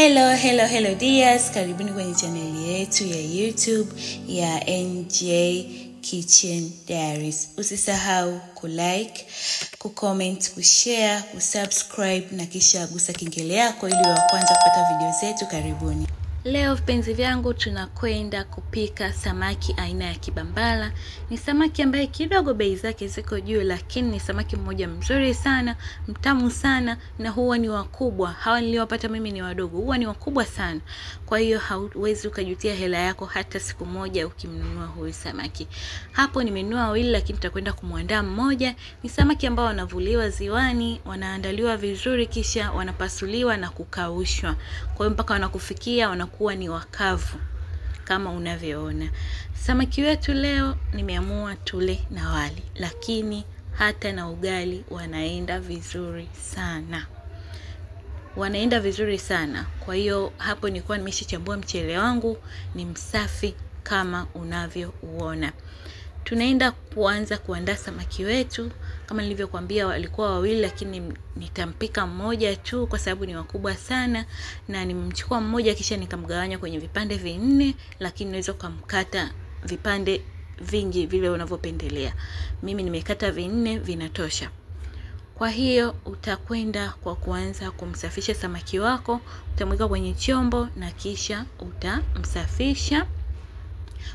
Hello dears, karibuni kwenye chaneli yetu ya YouTube ya NJ Kitchen Diaries. Usisahau kulike, kucomment, kushare, kusubscribe na kisha gusa kengele yako ili wa kwanza kupata video zetu. Karibuni. Leo vipenzi vyangu tunakwenda kupika samaki aina ya kibambala. Ni samaki ambaye kidogo bei zake ziko juu, lakini ni samaki mmoja mzuri sana, mtamu sana, na huwa ni wakubwa. Hawa niliowapata mimi ni wadogo, huwa ni wakubwa sana. Kwa hiyo hauwezi ukajutia hela yako hata siku moja ukimnunua huyu samaki. Hapo nimenunua wawili, lakini tutakwenda kumwandaa mmoja. Ni samaki ambao wanavuliwa ziwani, wanaandaliwa vizuri kisha wanapasuliwa na kukaushwa. Kwa hiyo mpaka wanakufikia wanakuwa ni wakavu kama unavyoona. Samaki wetu leo nimeamua tule na wali, lakini hata na ugali wanaenda vizuri sana. Wanaenda vizuri sana. Kwa hiyo hapo nilikuwa nimeshachambua mchele wangu, ni msafi kama unavyouona. Tunaenda kuanza kuandaa samaki wetu. Kama nilivyokuambia walikuwa wawili, lakini nitampika mmoja tu kwa sababu ni wakubwa sana, na nimemchukua mmoja kisha nikamgawanya kwenye vipande vinne, lakini unaweza kumkata vipande vingi vile unavyopendelea. Mimi nimekata vinne, vinatosha. Kwa hiyo utakwenda kwa kuanza kumsafisha samaki wako. Utamweka kwenye chombo na kisha utamsafisha.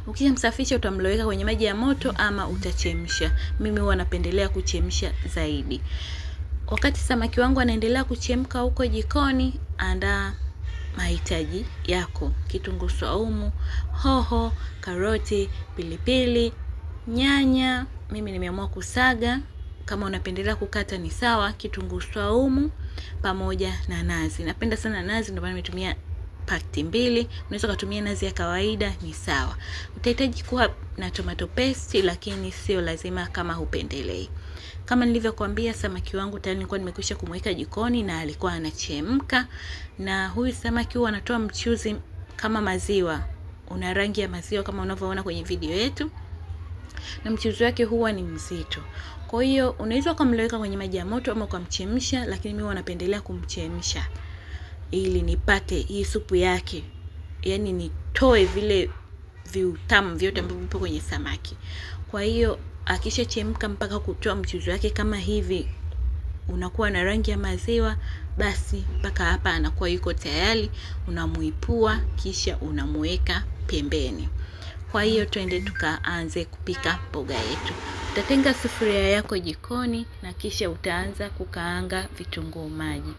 Ukishamsafisha utamloweka kwenye maji ya moto ama utachemsha. Mimi huwa napendelea kuchemsha zaidi. Wakati samaki wangu anaendelea kuchemka huko jikoni, andaa mahitaji yako: kitunguu saumu, hoho, karoti, pilipili, nyanya. Mimi nimeamua kusaga. Kama unapendelea kukata ni sawa. Kitunguu saumu pamoja na nazi. Napenda sana nazi, ndio maana nimetumia pakti mbili. Unaweza kutumia nazi ya kawaida, ni sawa. Utahitaji kuwa na tomato paste, lakini sio lazima kama hupendelei. Kama nilivyokuambia, samaki wangu tayari nilikuwa nimekwisha kumweka jikoni na alikuwa anachemka. Na huyu samaki huwa anatoa mchuzi kama maziwa. Una rangi ya maziwa kama unavyoona kwenye video yetu. Na mchuzi wake huwa ni mzito. Kwa hiyo unaweza kumloweka kwenye maji ya moto ama kumchemsha, lakini mimi napendelea kumchemsha ili nipate hii supu yake. Yaani nitoe vile viutamu vyote ambavyo vipo kwenye samaki. Kwa hiyo akishachemka mpaka kutoa mchuzi wake kama hivi, unakuwa na rangi ya maziwa, basi mpaka hapa anakuwa yuko tayari. Unamuipua kisha unamweka pembeni. Kwa hiyo twende tukaanze kupika mboga yetu. Utatenga sufuria yako jikoni na kisha utaanza kukaanga vitunguu maji.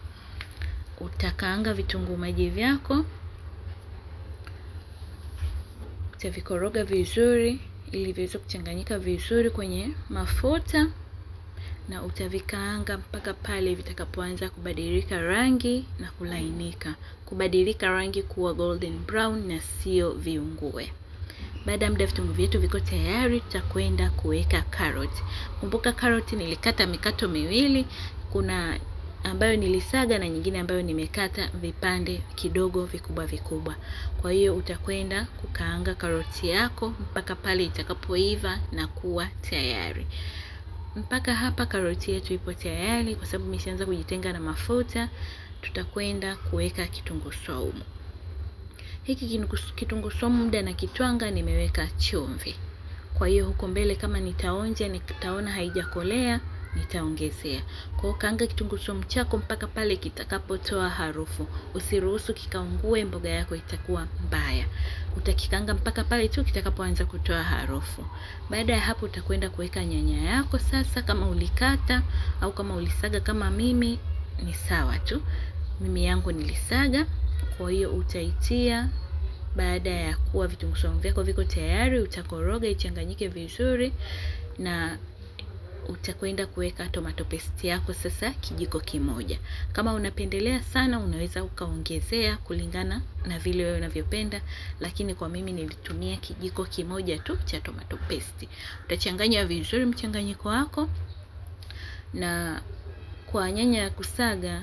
Utakaanga vitunguu maji vyako. Utavikoroga vizuri ili viweze kuchanganyika vizuri kwenye mafuta, na utavikaanga mpaka pale vitakapoanza kubadilika rangi na kulainika. Kubadilika rangi kuwa golden brown na sio viungue. Baada ya muda vitunguu vyetu viko tayari, tutakwenda kuweka karoti. Kumbuka karoti nilikata mikato miwili, kuna ambayo nilisaga na nyingine ambayo nimekata vipande kidogo vikubwa. Kwa hiyo utakwenda kukaanga karoti yako mpaka pale itakapoiva na kuwa tayari. Mpaka hapa karoti yetu ipo tayari kwa sababu imeshaanza kujitenga na mafuta. Tutakwenda kuweka kitunguu saumu. Hiki kitunguu saumu muda na kitwanga nimeweka chumvi. Kwa hiyo huko mbele kama nitaonja nitaona haijakolea, nitaongezea. Kwa hiyo kaanga kitunguu saumu chako mpaka pale kitakapotoa harufu. Usiruhusu kikaungue, mboga yako itakuwa mbaya. Utakikaanga mpaka pale tu kitakapoanza kutoa harufu. Baada ya hapo utakwenda kuweka nyanya yako. Sasa kama ulikata au kama ulisaga kama mimi, ni sawa tu. Mimi yangu nilisaga. Kwa hiyo utaitia. Baada ya kuwa vitunguu saumu vyako viko tayari, utakoroga ichanganyike vizuri, na utakwenda kuweka tomato paste yako sasa kijiko kimoja. Kama unapendelea sana unaweza ukaongezea kulingana na vile wewe unavyopenda, lakini kwa mimi nilitumia kijiko kimoja tu cha tomato paste. Utachanganya vizuri mchanganyiko wako. Na kwa nyanya ya kusaga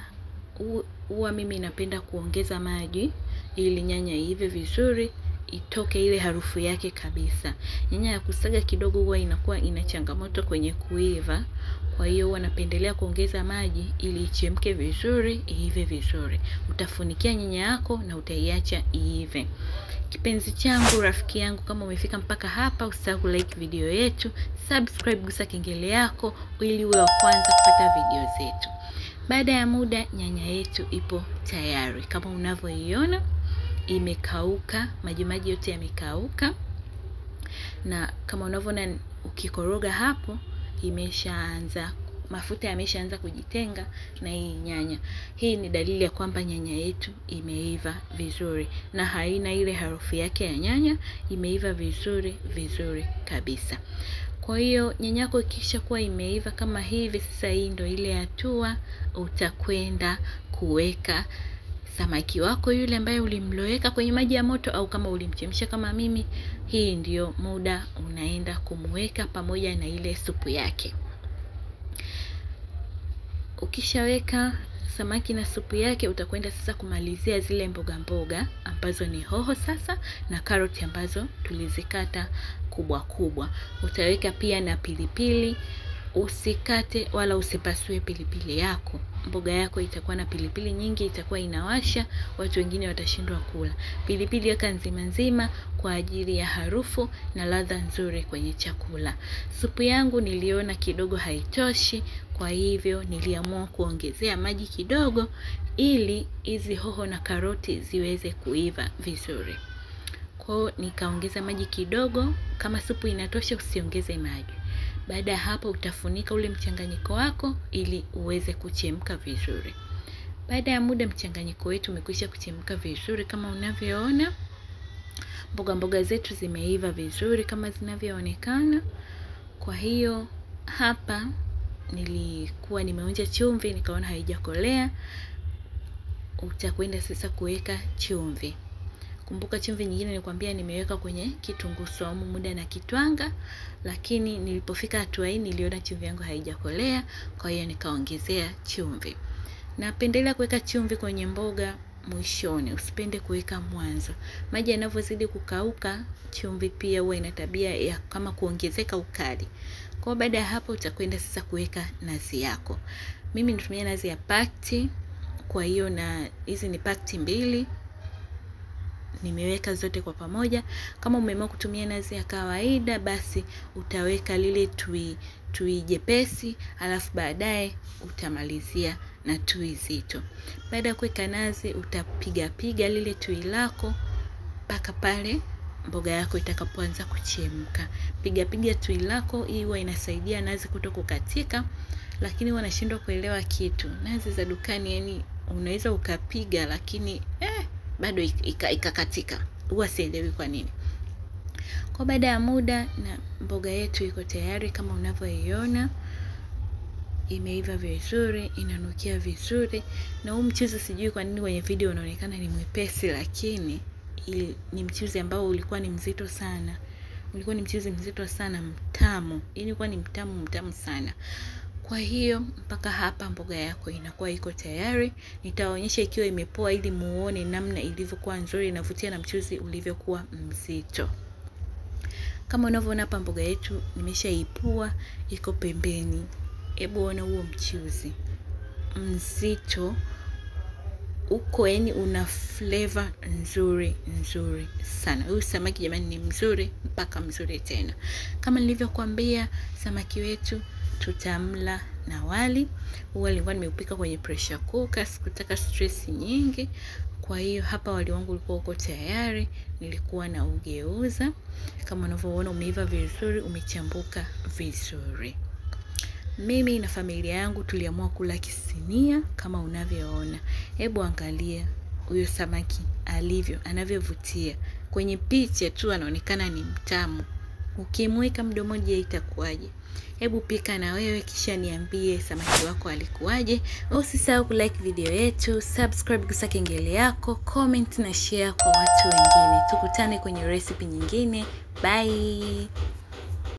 huwa mimi napenda kuongeza maji ili nyanya iive vizuri, itoke ile harufu yake kabisa. Nyanya ya kusaga kidogo huwa inakuwa ina changamoto kwenye kuiva. Kwa hiyo huwa napendelea kuongeza maji ili ichemke vizuri, iive vizuri. Utafunikia nyanya yako na utaiacha iive. Kipenzi changu, rafiki yangu, kama umefika mpaka hapa, usisahau like video yetu, subscribe, gusa kengele yako ili uwe wa kwanza kupata video zetu. Baada ya muda nyanya yetu ipo tayari. Kama unavyoiona imekauka, maji yote yamekauka. Na kama unavyoona ukikoroga hapo imeshaanza, mafuta yameshaanza kujitenga na hii nyanya. Hii ni dalili ya kwamba nyanya yetu imeiva vizuri na haina ile harufu yake ya nyanya, imeiva vizuri kabisa. Kwa hiyo nyanya yako ikisha kuwa imeiva kama hivi, sasa hii ndio ile hatua utakwenda kuweka samaki wako yule ambaye ulimloweka kwenye maji ya moto, au kama ulimchemsha kama mimi, hii ndio muda unaenda kumweka pamoja na ile supu yake. Ukishaweka samaki na supu yake, utakwenda sasa kumalizia zile mboga ambazo ni hoho sasa na karoti ambazo tulizikata kubwa. Utaweka pia na pilipili. Usikate wala usipasue pilipili yako. Mboga yako itakuwa na pilipili nyingi, itakuwa inawasha, watu wengine watashindwa kula. Pilipili weka nzima kwa ajili ya harufu na ladha nzuri kwenye chakula. Supu yangu niliona kidogo haitoshi, kwa hivyo niliamua kuongezea maji kidogo ili hizi hoho na karoti ziweze kuiva vizuri. Kwa nikaongeza maji kidogo. Kama supu inatosha usiongeze maji. Baada ya hapo utafunika ule mchanganyiko wako ili uweze kuchemka vizuri. Baada ya muda mchanganyiko wetu umekwisha kuchemka vizuri kama unavyoona. Mboga zetu zimeiva vizuri kama zinavyoonekana. Kwa hiyo hapa nilikuwa nimeonja chumvi, nikaona haijakolea. Utakwenda sasa kuweka chumvi. Kumbuka chumvi nyingine nilikwambia nimeweka kwenye kitunguu saumu muda na kitwanga, lakini nilipofika hatua hii niliona chumvi yangu haijakolea, kwa hiyo nikaongezea chumvi. Napendelea kuweka chumvi kwenye mboga mwishoni, usipende kuweka mwanzo. Maji yanavyozidi kukauka, chumvi pia huwa ina tabia ya kama kuongezeka ukali. Kwa baada ya hapo utakwenda sasa kuweka nazi yako. Mimi natumia nazi ya pakti, kwa hiyo na hizi ni pakti 2. Nimeweka zote kwa pamoja. Kama umeamua kutumia nazi ya kawaida, basi utaweka lile tui jepesi, alafu baadaye utamalizia na tui zito. Baada ya kuweka nazi utapiga lile tui lako mpaka pale mboga yako itakapoanza kuchemka. Piga tui lako, hii huwa inasaidia nazi kutokukatika, lakini wanashindwa kuelewa kitu. Nazi za dukani yani unaweza ukapiga lakini bado ikakatika. Huwa sielewi kwa nini. Kwa baada ya muda na mboga yetu iko tayari kama unavyoiona. Imeiva vizuri, inanukia vizuri. Na huu mchuzi sijui kwa nini kwenye video unaonekana ni mwepesi, lakini ni mchuzi ambao ulikuwa ni mzito sana. Ulikuwa ni mchuzi mzito sana, mtamu. Ilikuwa ni mtamu sana. Kwa hiyo mpaka hapa mboga yako inakuwa iko tayari. Nitaonyesha ikiwa imepoa ili muone namna ilivyokuwa nzuri, inavutia na mchuzi ulivyokuwa mzito. Kama unavyoona hapa mboga yetu nimeshaipua, iko pembeni. Hebu ona huo mchuzi mzito uko, yani una flavor nzuri sana. Huyu samaki jamani ni mzuri mpaka mzuri tena. Kama nilivyokuambia, samaki wetu tutamla na wali. Wali nilikuwa nimeupika kwenye pressure cooker, sikutaka stress nyingi. Kwa hiyo hapa wali wangu ulikuwa uko tayari, nilikuwa na ugeuza. Kama unavyoona umeiva vizuri, umechambuka vizuri. Mimi na familia yangu tuliamua kula kisinia kama unavyoona. Hebu angalia huyo samaki anavyovutia. Kwenye picha tu anaonekana ni mtamu. Ukimweka mdomoni itakuwaje? Hebu pika na wewe kisha niambie samaki wako alikuwaje. Usisahau kulike video yetu, subscribe, gusa kengele yako, comment na share kwa watu wengine. Tukutane kwenye recipe nyingine. Bye.